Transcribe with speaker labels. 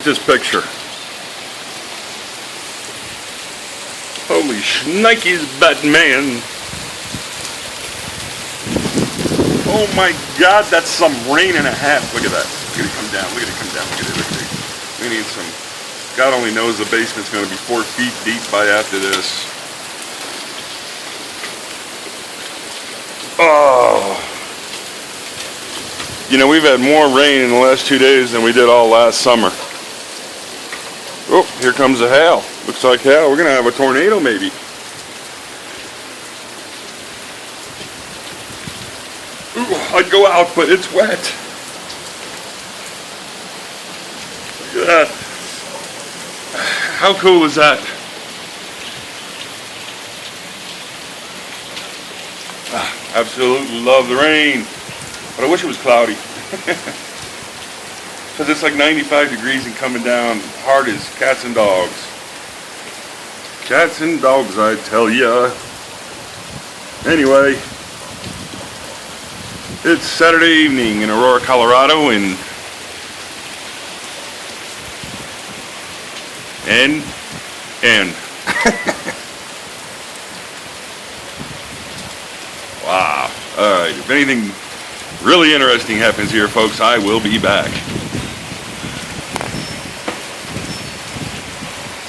Speaker 1: this picture. Holy shnikes, Batman. Oh my God, that's some rain and a half. Look at that. Look at it come down. Look at it come down. Look at it. Look at it. We need some. God only knows the basement's going to be 4 feet deep by after this. Oh. You know, we've had more rain in the last 2 days than we did all last summer. Oh, here comes the hail. Looks like hail. We're going to have a tornado maybe. Ooh, I'd go out, but it's wet. Look at that. How cool is that? Absolutely love the rain. But I wish it was cloudy. Because it's like 95 degrees and coming down hard as cats and dogs. Cats and dogs, I tell ya. Anyway, it's Saturday evening in Aurora, Colorado, and wow. Alright, if anything really interesting happens here, folks, I will be back.